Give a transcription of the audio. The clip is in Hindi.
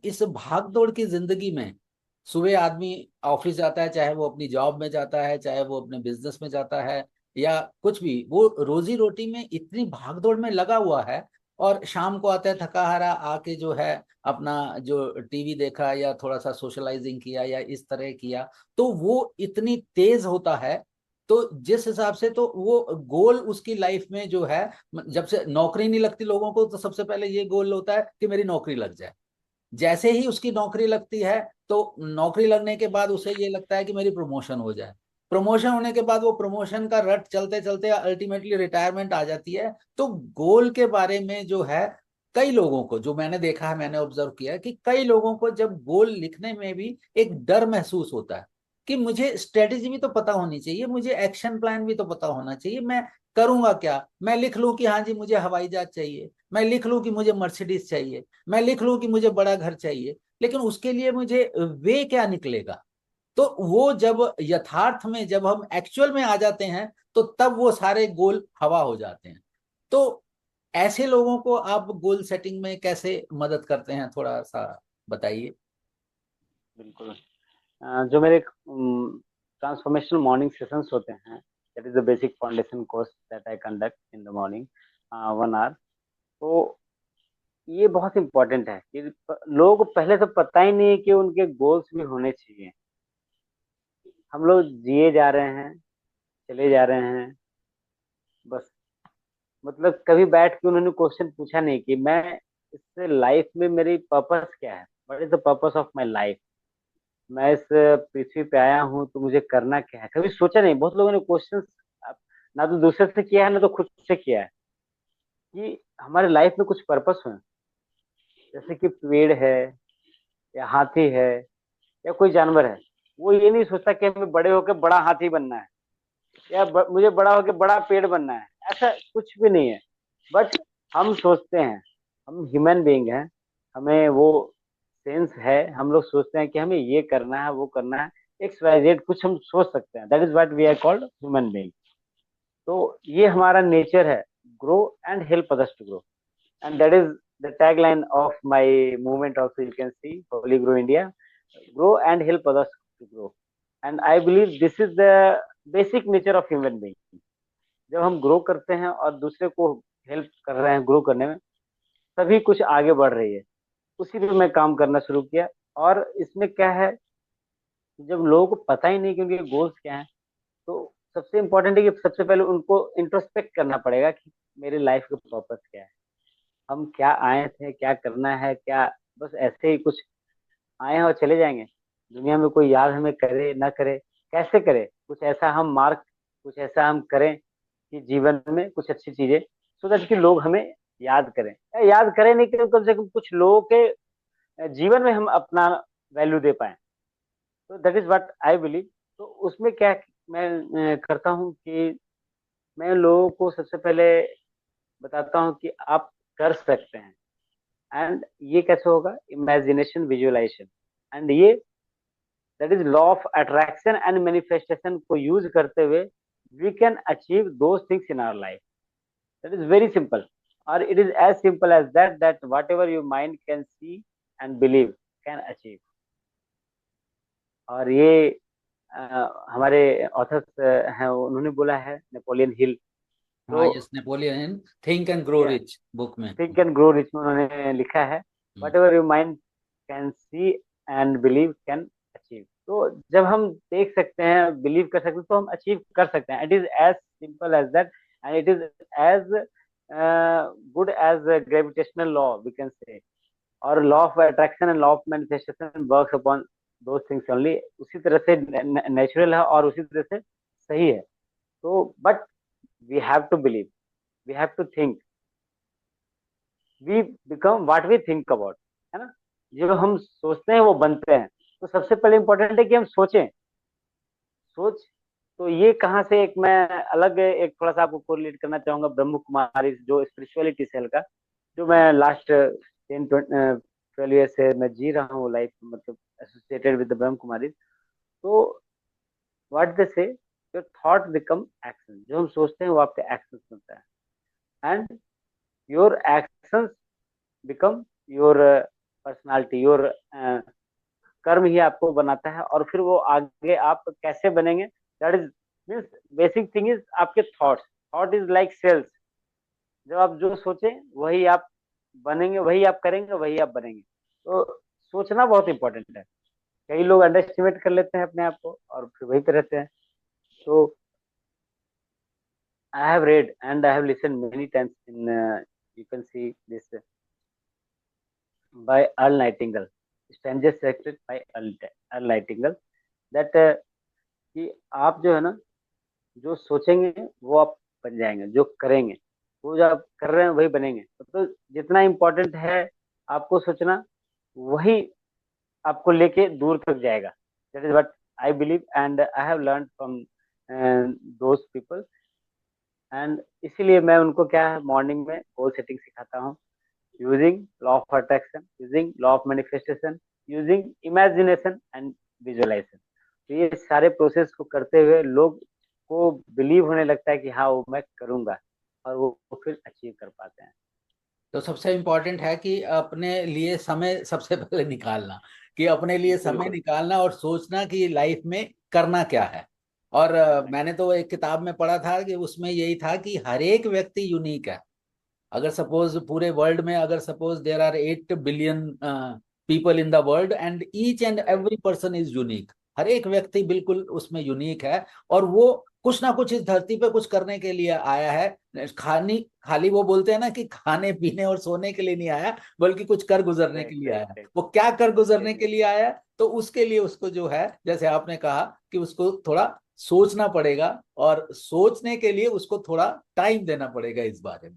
इस भाग दौड़ की जिंदगी में सुबह आदमी ऑफिस जाता है, चाहे वो अपनी जॉब में जाता है, चाहे वो अपने बिजनेस में जाता है, या कुछ भी, वो रोजी रोटी में इतनी भाग दौड़ में लगा हुआ है। और शाम को आता है थका हारा, आके जो है अपना जो टीवी देखा या थोड़ा सा सोशलाइजिंग किया या इस तरह किया, तो वो इतनी तेज होता है। तो जिस हिसाब से तो वो गोल उसकी लाइफ में जो है, जब से नौकरी नहीं लगती लोगों को, तो सबसे पहले ये गोल होता है कि मेरी नौकरी लग जाए। जैसे ही उसकी नौकरी लगती है, तो नौकरी लगने के बाद उसे ये लगता है कि मेरी प्रमोशन हो जाए। प्रमोशन होने के बाद वो प्रमोशन का रट चलते चलते अल्टीमेटली रिटायरमेंट आ जाती है। तो गोल के बारे में जो है, कई लोगों को जो मैंने देखा है, मैंने ऑब्जर्व किया है कि कई लोगों को जब गोल लिखने में भी एक डर महसूस होता है कि मुझे स्ट्रेटेजी भी तो पता होनी चाहिए, मुझे एक्शन प्लान भी तो पता होना चाहिए, मैं करूंगा क्या? मैं लिख लूं कि हाँ जी मुझे हवाई जहाज चाहिए, मैं लिख लूं कि मुझे मर्सिडीज चाहिए, मैं लिख लूं कि मुझे बड़ा घर चाहिए, लेकिन उसके लिए मुझे वे क्या निकलेगा? तो वो जब यथार्थ में, जब हम एक्चुअल में आ जाते हैं, तो तब वो सारे गोल हवा हो जाते हैं। तो ऐसे लोगों को आप गोल सेटिंग में कैसे मदद करते हैं, थोड़ा सा बताइए। बिल्कुल। जो मेरे ट्रांसफॉर्मेशनल मॉर्निंग सेशंस होते हैं, that is the basic foundation course that I conduct in the morning, 1 hour. तो ये बहुत इंपॉर्टेंट है कि लोग को पहले तो पता ही नहीं है कि उनके गोल्स भी होने चाहिए। हम लोग जिए जा रहे हैं, चले जा रहे हैं, बस। मतलब कभी बैठ के उन्होंने क्वेश्चन पूछा नहीं कि मैं इस लाइफ में मेरी पर्पस क्या है, what is the purpose of my life. मैं इस पृथ्वी पे आया हूँ तो मुझे करना क्या है, कभी सोचा नहीं। बहुत लोगों ने क्वेश्चन ना तो दूसरे से किया है ना तो खुद से किया है कि हमारे लाइफ में कुछ पर्पस हो। जैसे कि पेड़ है, या हाथी है, या कोई जानवर है, वो ये नहीं सोचता कि हमें बड़े होकर बड़ा हाथी बनना है, या मुझे बड़ा होकर बड़ा पेड़ बनना है। ऐसा कुछ भी नहीं है। बट हम सोचते हैं, हम ह्यूमन बीइंग हैं, हमें वो सेंस है। हम लोग सोचते हैं कि हमें ये करना है, वो करना है, एक्स वाई जेड कुछ हम सोच सकते हैं। That is what we are called human being. तो ये हमारा नेचर है, grow and help others to grow. And that is the tagline of my movement also, you can see holy grow India, grow and help others to grow. And I believe this is the basic nature of human being. जब हम ग्रो करते हैं और दूसरे को हेल्प कर रहे हैं ग्रो करने में, तभी कुछ आगे बढ़ रही है। उसी पे मैं काम करना शुरू किया। और इसमें क्या है, जब लोगों को पता ही नहीं कि उनके गोल्स क्या हैं, तो सबसे इम्पोर्टेंट है कि सबसे पहले उनको इंट्रोस्पेक्ट करना पड़ेगा कि मेरी लाइफ का पर्पस क्या है, हम क्या आए थे, क्या करना है, क्या बस ऐसे ही कुछ आए हैं और चले जाएंगे। दुनिया में कोई याद हमें करे ना करे, कैसे करे, कुछ ऐसा हम मार्क, कुछ ऐसा हम करें कि जीवन में कुछ अच्छी चीजें, सो दैट कि लोग हमें याद करें, या याद करें नहीं करें, कम से कम कुछ लोगों के जीवन में हम अपना वैल्यू दे पाए। तो that is what I believe. तो उसमें क्या मैं करता हूँ कि मैं लोगों को सबसे पहले बताता हूँ कि आप कर सकते हैं। एंड ये कैसे होगा, इमेजिनेशन, विजुअलाइजेशन, एंड ये that is law of attraction and manifestation को यूज करते हुए we can achieve those things in our life. That is very simple. और it is as simple as that whatever your mind can see and believe can achieve. और ये हमारे ऑथर्स हैं, उन्होंने बोला है, नेपोलियन हिल। हाँ, तो yes, Napoleon Think and Grow Rich book में। थिंक एंड ग्रो रिच में उन्होंने लिखा है, hmm. Whatever your mind can see and believe can achieve. तो जब हम देख सकते हैं, बिलीव कर सकते हैं, तो हम अचीव कर सकते हैं। It is as simple as that, and it is as good as gravitational law we can say. और law of attraction and law of manifestation works upon दो थिंग्स ओनली। उसी तरह से नेचुरल है और उसी तरह से सही है। तो but we have to believe, we have to think, we become what we think about, है ना। जो हम सोचते हैं वो बनते हैं। तो सबसे पहले इंपॉर्टेंट है कि हम सोचें। सोच, तो ये कहाँ से, एक मैं अलग एक थोड़ा सा आपको कोरिलेट करना चाहूंगा ब्रह्म कुमारी, जो स्पिरिचुअलिटी सेल का, जो मैं लास्ट 10-12 ईयर से मैं जी रहा हूँ लाइफ, मतलब associated with the Brahma Kumari. तो व्हाट दे से, योर थॉट बिकम एक्शन। जो हम सोचते हैं वो आपके एक्शन बनता है, and your actions become your personality, your कर्म ही आपको बनाता है, और फिर वो आगे आप कैसे बनेंगे, that is means basic thing is आपके thoughts. Thought is like cells, जब आप जो सोचें वही आप बनेंगे, वही आप करेंगे, वही आप बनेंगे। तो सोचना बहुत इंपॉर्टेंट है। कई लोग अंडर एस्टिमेट कर लेते हैं अपने आप को और फिर वहीं पे रहते हैं। तो I have read and I have listened many times in you can see this by Earl Nightingale, Strangers Secret by Earl Nightingale, that कि आप जो है ना, जो सोचेंगे वो आप बन जाएंगे, जो करेंगे वो जो आप कर रहे हैं वही बनेंगे। तो जितना इम्पोर्टेंट है आपको सोचना, वही आपको लेके दूर तक जाएगा। That is what I believe and I have learn from those people. And इसीलिए मैं उनको क्या है, मॉर्निंग में गोल सेटिंग सिखाता हूँ, using law of attraction, using law of manifestation, using imagination and visualisation. तो ये सारे प्रोसेस को करते हुए लोग को बिलीव होने लगता है कि हाँ वो मैं करूंगा, और वो फिर अचीव कर पाते हैं। तो सबसे इम्पोर्टेंट है कि अपने लिए समय सबसे पहले निकालना, कि अपने लिए समय बिल्कुल। निकालना और सोचना कि लाइफ में करना क्या है। और करना मैंने क्या तो एक किताब में पढ़ा था कि उसमें यही था कि हर एक व्यक्ति यूनिक है। अगर सपोज पूरे वर्ल्ड में, अगर suppose there are 8 billion people in the world and each and है। एवरी पर्सन इज यूनिक, हर एक व्यक्ति बिल्कुल उसमें यूनिक है। और वो कुछ ना कुछ इस धरती पे कुछ करने के लिए आया है। खानी खाली वो बोलते हैं ना कि खाने पीने और सोने के लिए नहीं आया, बल्कि कुछ कर गुजरने के राइट लिए आया राइट है। राइट। वो क्या कर यस गुजरने के यस। लिए आया है, तो उसके लिए उसको जो है, जैसे आपने कहा कि उसको थोड़ा सोचना पड़ेगा, और सोचने के लिए उसको थोड़ा टाइम देना पड़ेगा इस बारे में।